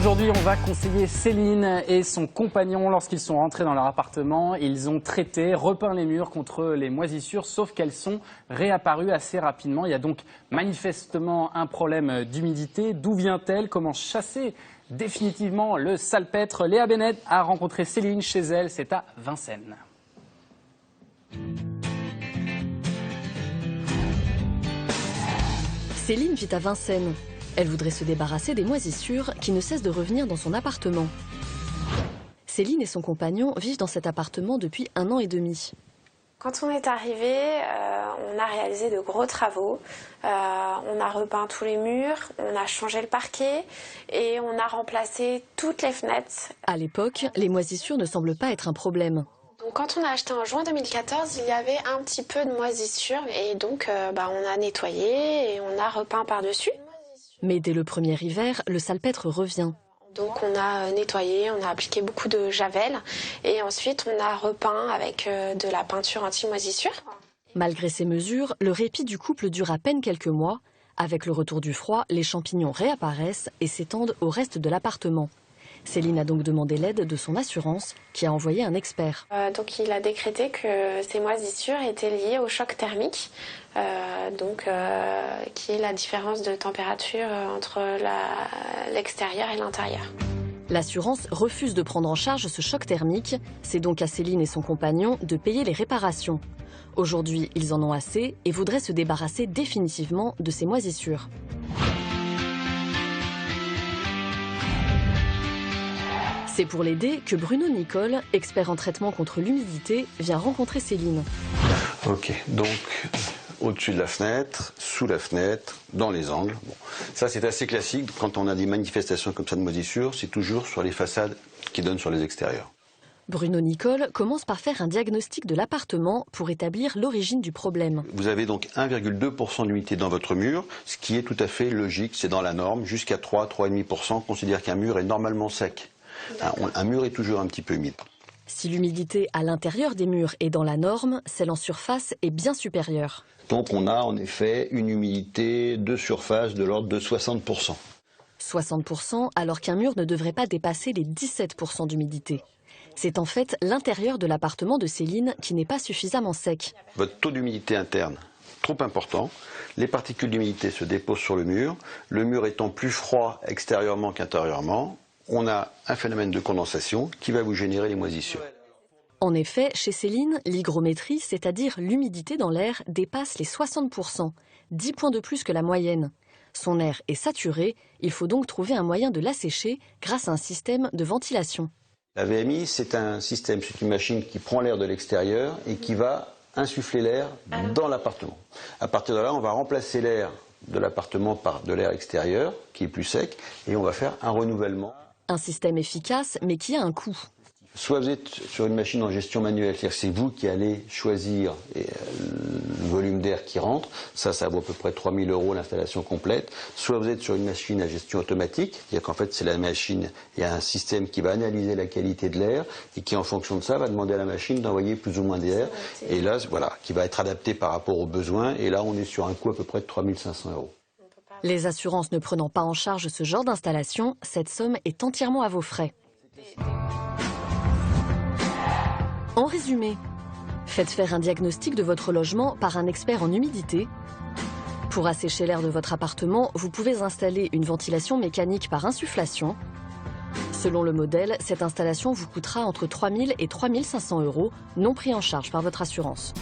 aujourd'hui, on va conseiller Céline et son compagnon. Lorsqu'ils sont rentrés dans leur appartement, ils ont traité, repeint les murs contre les moisissures, sauf qu'elles sont réapparues assez rapidement. Il y a donc manifestement un problème d'humidité. D'où vient-elle? Comment chasser définitivement le salpêtre? Léa Bennett a rencontré Céline chez elle, c'est à Vincennes. Céline vit à Vincennes. Elle voudrait se débarrasser des moisissures qui ne cessent de revenir dans son appartement. Céline et son compagnon vivent dans cet appartement depuis 1 an et demi. Quand on est arrivé, on a réalisé de gros travaux. On a repeint tous les murs, on a changé le parquet et on a remplacé toutes les fenêtres. À l'époque, les moisissures ne semblent pas être un problème. Donc, quand on a acheté en juin 2014, il y avait un petit peu de moisissures et donc on a nettoyé et on a repeint par-dessus. Mais dès le premier hiver, le salpêtre revient. Donc on a nettoyé, on a appliqué beaucoup de javel et ensuite on a repeint avec de la peinture anti-moisissure. Malgré ces mesures, le répit du couple dure à peine quelques mois. Avec le retour du froid, les champignons réapparaissent et s'étendent au reste de l'appartement. Céline a donc demandé l'aide de son assurance qui a envoyé un expert. Donc il a décrété que ces moisissures étaient liées au choc thermique, qui est la différence de température entre l'extérieur et l'intérieur. L'assurance refuse de prendre en charge ce choc thermique. C'est donc à Céline et son compagnon de payer les réparations. Aujourd'hui, ils en ont assez et voudraient se débarrasser définitivement de ces moisissures. C'est pour l'aider que Bruno Nicole, expert en traitement contre l'humidité, vient rencontrer Céline. Ok, donc au-dessus de la fenêtre, sous la fenêtre, dans les angles. Bon, ça c'est assez classique, quand on a des manifestations comme ça de moisissures, c'est toujours sur les façades qui donnent sur les extérieurs. Bruno Nicole commence par faire un diagnostic de l'appartement pour établir l'origine du problème. Vous avez donc 1,2% d'humidité dans votre mur, ce qui est tout à fait logique, c'est dans la norme. Jusqu'à 3,5%, on considère qu'un mur est normalement sec. Un mur est toujours un petit peu humide. Si l'humidité à l'intérieur des murs est dans la norme, celle en surface est bien supérieure. Donc on a en effet une humidité de surface de l'ordre de 60%. 60% alors qu'un mur ne devrait pas dépasser les 17% d'humidité. C'est en fait l'intérieur de l'appartement de Céline qui n'est pas suffisamment sec. Votre taux d'humidité interne trop important, les particules d'humidité se déposent sur le mur étant plus froid extérieurement qu'intérieurement, on a un phénomène de condensation qui va vous générer les moisissures. En effet, chez Céline, l'hygrométrie, c'est-à-dire l'humidité dans l'air, dépasse les 60%, 10 points de plus que la moyenne. Son air est saturé, il faut donc trouver un moyen de l'assécher grâce à un système de ventilation. La VMI, c'est un système, c'est une machine qui prend l'air de l'extérieur et qui va insuffler l'air dans l'appartement. À partir de là, on va remplacer l'air de l'appartement par de l'air extérieur, qui est plus sec, et on va faire un renouvellement. Un système efficace, mais qui a un coût. Soit vous êtes sur une machine en gestion manuelle, c'est-à-dire que c'est vous qui allez choisir le volume d'air qui rentre, ça vaut à peu près 3 000 € l'installation complète. Soit vous êtes sur une machine à gestion automatique, c'est-à-dire qu'en fait c'est la machine, il y a un système qui va analyser la qualité de l'air et qui en fonction de ça va demander à la machine d'envoyer plus ou moins d'air. Et là, voilà, qui va être adapté par rapport aux besoins. Et là, on est sur un coût à peu près de 3 500 €. Les assurances ne prenant pas en charge ce genre d'installation, cette somme est entièrement à vos frais. En résumé, faites faire un diagnostic de votre logement par un expert en humidité. Pour assécher l'air de votre appartement, vous pouvez installer une ventilation mécanique par insufflation. Selon le modèle, cette installation vous coûtera entre 3 000 et 3 500 €, non pris en charge par votre assurance.